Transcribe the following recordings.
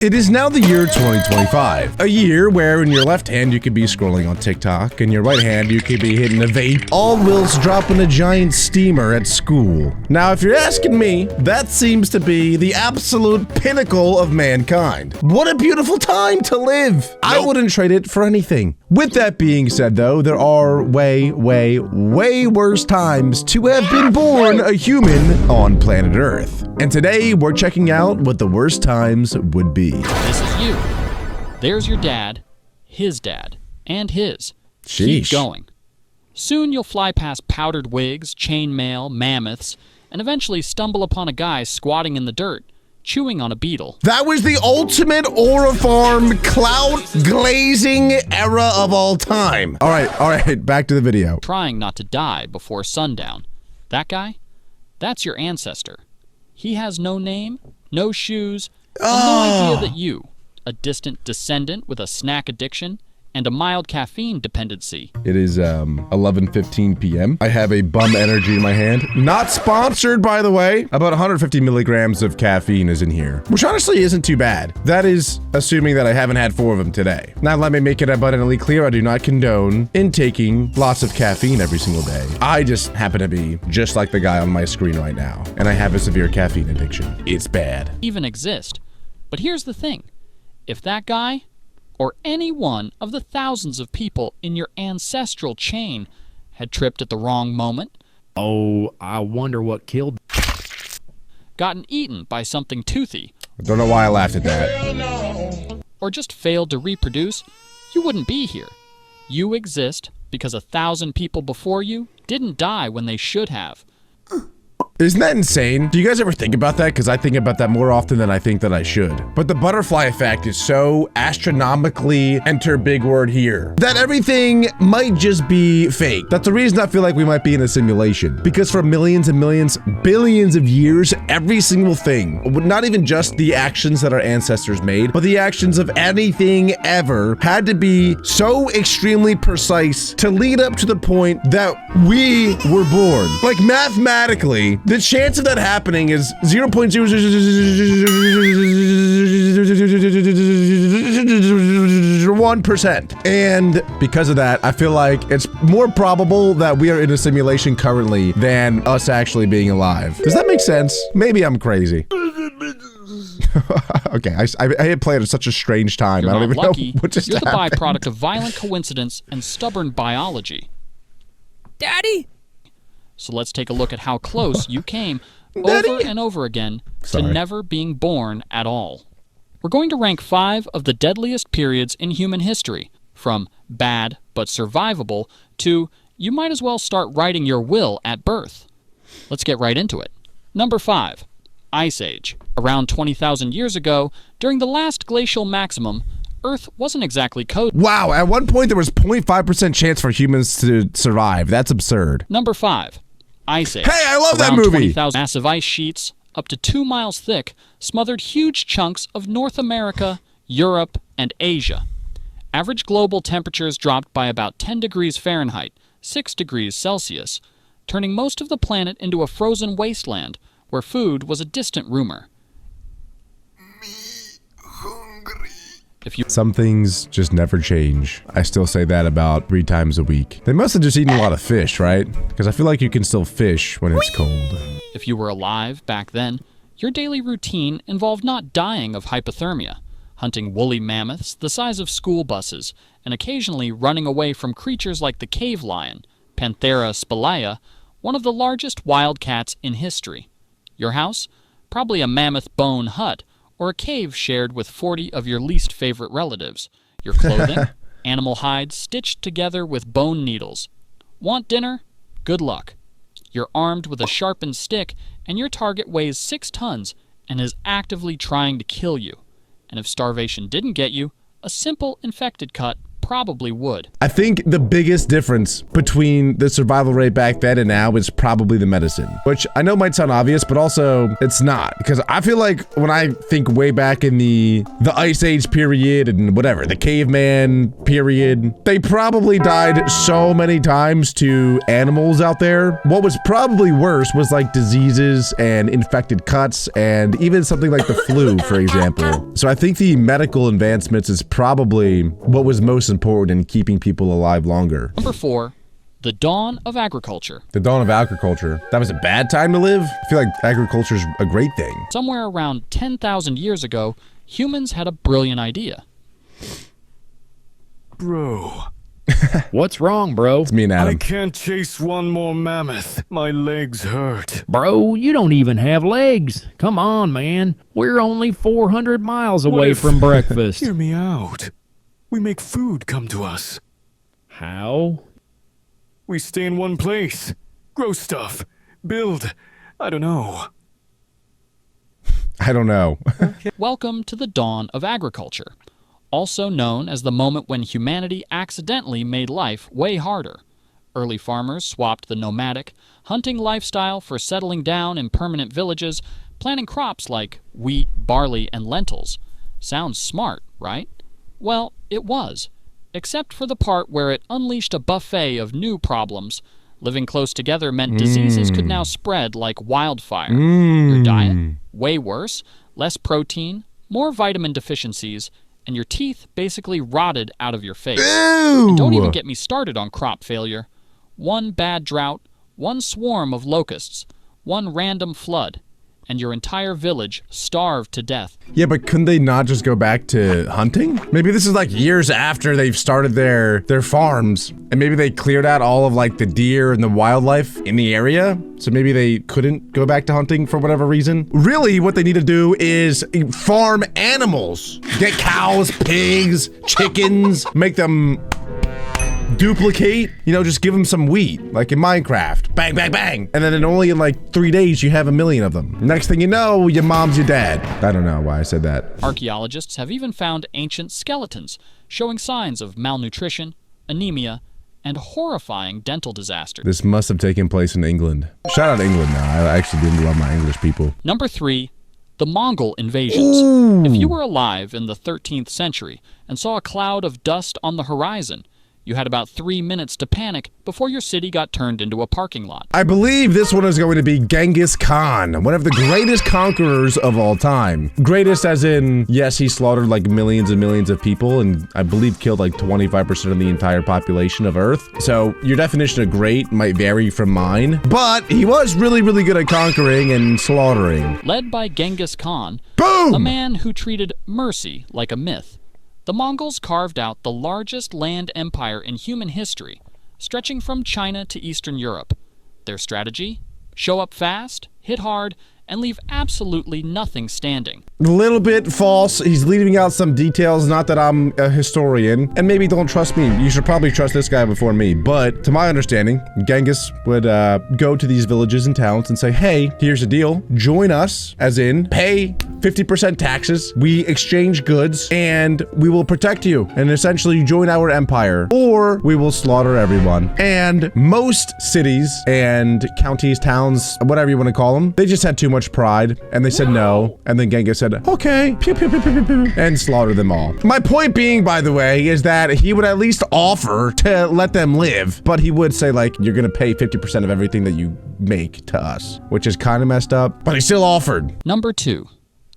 It is now the year 2025, a year where in your left hand you could be scrolling on TikTok, in your right hand you could be hitting a vape, all whilst dropping a giant steamer at school. Now if you're asking me, that seems to be the absolute pinnacle of mankind. What a beautiful time to live! I wouldn't trade it for anything. With that being said though, there are way worse times to have been born a human on planet Earth. And today we're checking out what the worst times would be. This is you. There's your dad, his dad, and his. Sheesh. Keep going. Soon you'll fly past powdered wigs, chainmail, mammoths, and eventually stumble upon a guy squatting in the dirt, chewing on a beetle. That was the ultimate Orifarm clout glazing era of all time. All right, back to the video. Trying not to die before sundown. That guy? That's your ancestor. He has no name, no shoes, and no idea that you, a distant descendant with a snack addiction and a mild caffeine dependency. It is 11:15 p.m. I have a bum energy in my hand. Not sponsored, by the way. About 150 milligrams of caffeine is in here, which honestly isn't too bad. That is assuming that I haven't had 4 of them today. Now let me make it abundantly clear, I do not condone intaking lots of caffeine every single day. I just happen to be just like the guy on my screen right now, and I have a severe caffeine addiction. It's bad. Even exist. But here's the thing. If that guy, or any one of the thousands of people in your ancestral chain had tripped at the wrong moment, oh, I wonder what killed, gotten eaten by something toothy, I don't know why I laughed at that. or just failed to reproduce, you wouldn't be here. You exist because 1,000 people before you didn't die when they should have. Isn't that insane? Do you guys ever think about that? Because I think about that more often than I think that I should. But the butterfly effect is so astronomically, enter big word here, that everything might just be fake. That's the reason I feel like we might be in a simulation. Because for millions and millions, billions of years, every single thing, not even just the actions that our ancestors made, but the actions of anything ever had to be so extremely precise to lead up to the point that we were born. Like mathematically, the chance of that happening is 0.001%. And because of that, I feel like it's more probable that we are in a simulation currently than us actually being alive. Does that make sense? Maybe I'm crazy. Okay, I had played at such a strange time. You're I don't even lucky. know what just happened. You're the byproduct of violent coincidence and stubborn biology. Daddy? So let's take a look at how close you came Daddy? over and over again Sorry. to never being born at all. We're going to rank 5 of the deadliest periods in human history, from bad but survivable to you might as well start writing your will at birth. Let's get right into it. Number 5, Ice Age. Around 20,000 years ago, during the last glacial maximum, Earth wasn't exactly coded. Wow, at one point there was 0.5% chance for humans to survive. That's absurd. Number 5, Ice Age. Hey, I love that Around movie. 20,000 massive ice sheets, up to 2 miles thick, smothered huge chunks of North America, Europe, and Asia. Average global temperatures dropped by about 10 degrees Fahrenheit, 6 degrees Celsius, turning most of the planet into a frozen wasteland where food was a distant rumor. Some things just never change. I still say that about 3 times a week. They must have just eaten a lot of fish, right? Because I feel like you can still fish when it's cold. If you were alive back then, your daily routine involved not dying of hypothermia, hunting woolly mammoths the size of school buses, and occasionally running away from creatures like the cave lion, Panthera spelaea, one of the largest wild cats in history. Your house? Probably a mammoth bone hut, or a cave shared with 40 of your least favorite relatives. Your clothing? Animal hides stitched together with bone needles. Want dinner? Good luck. You're armed with a sharpened stick, and your target weighs 6 tons and is actively trying to kill you. And if starvation didn't get you, a simple infected cut probably would. I think the biggest difference between the survival rate back then and now is probably the medicine, which I know might sound obvious, but also it's not, because I feel like when I think way back in the Ice Age period and whatever, the caveman period, they probably died so many times to animals out there. What was probably worse was like diseases and infected cuts and even something like the flu, for example. So I think the medical advancements is probably what was most important in keeping people alive longer. Number 4, the dawn of agriculture. The dawn of agriculture. That was a bad time to live? I feel like agriculture's a great thing. Somewhere around 10,000 years ago, humans had a brilliant idea. Bro, What's wrong, bro? It's me and I Adam. can't chase one more mammoth. My legs hurt. Bro, you don't even have legs. Come on, man. We're only 400 miles away if- from breakfast. Hear me out. We make food come to us. How? We stay in one place, grow stuff, build. I don't know. I don't know. Welcome to the dawn of agriculture, also known as the moment when humanity accidentally made life way harder. Early farmers swapped the nomadic, hunting lifestyle for settling down in permanent villages, planting crops like wheat, barley, and lentils. Sounds smart, right? Well, it was, except for the part where it unleashed a buffet of new problems. Living close together meant diseases could now spread like wildfire. Your diet? Way worse. Less protein, more vitamin deficiencies, and your teeth basically rotted out of your face. And don't even get me started on crop failure. One bad drought, one swarm of locusts, one random flood, and your entire village starved to death. Yeah, but couldn't they not just go back to hunting? Maybe this is like years after they've started their farms, and maybe they cleared out all of like the deer and the wildlife in the area, so maybe they couldn't go back to hunting for whatever reason. Really, what they need to do is farm animals. Get cows, pigs, chickens, make them duplicate, you know, just give them some wheat, like in Minecraft. Bang, bang, bang. And then in like 3 days, you have 1 million of them. Next thing you know, your mom's your dad. I don't know why I said that. Archaeologists have even found ancient skeletons showing signs of malnutrition, anemia, and horrifying dental disasters. This must have taken place in England. Shout out England now. I actually do love my English people. Number 3, the Mongol invasions. If you were alive in the 13th century and saw a cloud of dust on the horizon, you had about 3 minutes to panic before your city got turned into a parking lot. I believe this one is going to be Genghis Khan, one of the greatest conquerors of all time. Greatest as in, yes, he slaughtered like millions and millions of people and I believe killed like 25% of the entire population of Earth. So your definition of great might vary from mine, but he was really, really good at conquering and slaughtering. Led by Genghis Khan, Boom! a man who treated mercy like a myth, the Mongols carved out the largest land empire in human history, stretching from China to Eastern Europe. Their strategy? Show up fast, hit hard, and leave absolutely nothing standing. A little bit false. He's leaving out some details. Not that I'm a historian, and maybe don't trust me. You should probably trust this guy before me. But to my understanding, Genghis would go to these villages and towns and say, hey, here's the deal. Join us, as in pay 50% taxes. We exchange goods and we will protect you and essentially join our empire, or we will slaughter everyone. And most cities and counties, towns, whatever you want to call them, they just had too much pride and they said no. And then Genghis said, okay, pew, pew, pew, pew, pew, pew, and slaughtered them all. My point being, by the way, is that he would at least offer to let them live, but he would say like, you're gonna pay 50% of everything that you make to us, which is kind of messed up, but he still offered. Number 2,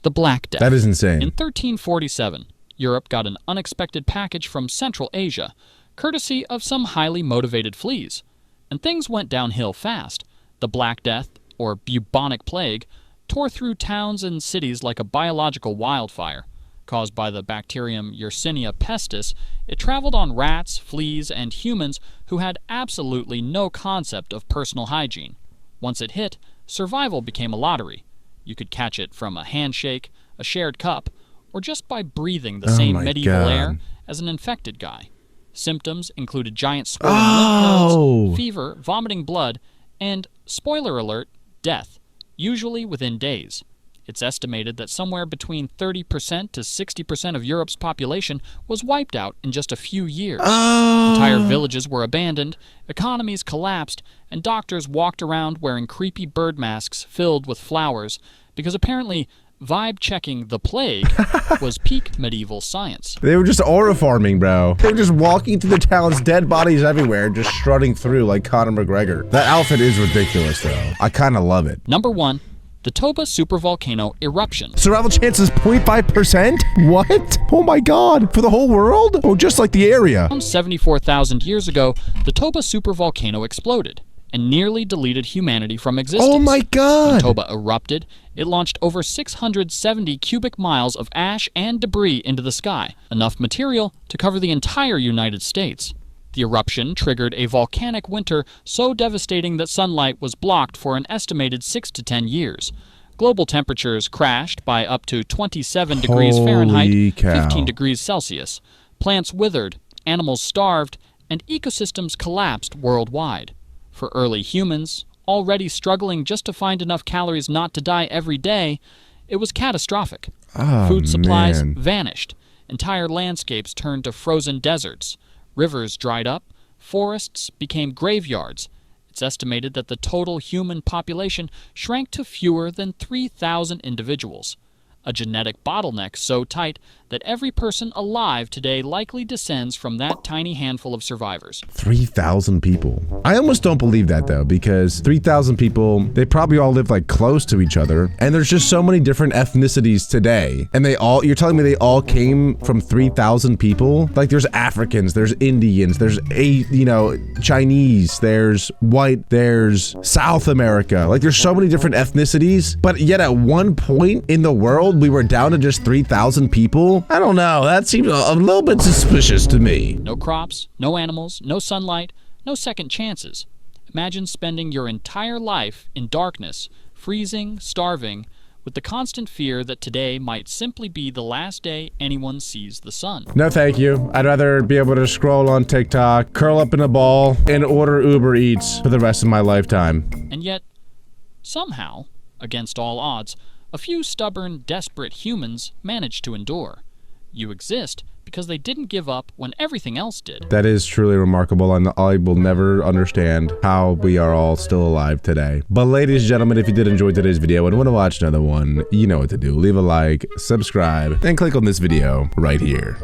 the Black Death. That is insane. In 1347, Europe got an unexpected package from Central Asia, courtesy of some highly motivated fleas. And things went downhill fast. The Black Death, or bubonic plague, tore through towns and cities like a biological wildfire. Caused by the bacterium Yersinia pestis, it traveled on rats, fleas, and humans who had absolutely no concept of personal hygiene. Once it hit, survival became a lottery. You could catch it from a handshake, a shared cup, or just by breathing the same medieval air as an infected guy. Symptoms included giant swollen lymph nodes, fever, vomiting blood, and, spoiler alert, death, usually within days. It's estimated that somewhere between 30% to 60% of Europe's population was wiped out in just a few years. Entire villages were abandoned, economies collapsed, and doctors walked around wearing creepy bird masks filled with flowers because apparently vibe-checking the plague was peak medieval science. They were just aura farming, bro. They were just walking through the towns, dead bodies everywhere, just strutting through like Conor McGregor. That outfit is ridiculous, though. I kind of love it. Number 1. The Toba supervolcano eruption. Survival chance is 0.5%? What? Oh my god. For the whole world? Oh, just like the area. Around 74,000 years ago, the Toba supervolcano exploded and nearly deleted humanity from existence. Oh my god. When Toba erupted, it launched over 670 cubic miles of ash and debris into the sky, enough material to cover the entire United States. The eruption triggered a volcanic winter so devastating that sunlight was blocked for an estimated 6 to 10 years. Global temperatures crashed by up to 27 degrees Fahrenheit, 15 degrees Celsius. Plants withered, animals starved, and ecosystems collapsed worldwide. For early humans, already struggling just to find enough calories not to die every day, it was catastrophic. Food supplies vanished. Entire landscapes turned to frozen deserts. Rivers dried up, forests became graveyards. It's estimated that the total human population shrank to fewer than 3,000 individuals. A genetic bottleneck so tight that every person alive today likely descends from that tiny handful of survivors. 3,000 people. I almost don't believe that though, because 3,000 people, they probably all live like close to each other, and there's just so many different ethnicities today. And you're telling me they all came from 3,000 people? Like there's Africans, there's Indians, there's Chinese, there's white, there's South America. Like there's so many different ethnicities, but yet at one point in the world, we were down to just 3,000 people? I don't know, that seems a little bit suspicious to me. No crops, no animals, no sunlight, no second chances. Imagine spending your entire life in darkness, freezing, starving, with the constant fear that today might simply be the last day anyone sees the sun. No thank you. I'd rather be able to scroll on TikTok, curl up in a ball, and order Uber Eats for the rest of my lifetime. And yet, somehow, against all odds, a few stubborn, desperate humans managed to endure. You exist because they didn't give up when everything else did. That is truly remarkable, and I will never understand how we are all still alive today. But ladies and gentlemen, if you did enjoy today's video and want to watch another one, you know what to do. Leave a like, subscribe, and click on this video right here.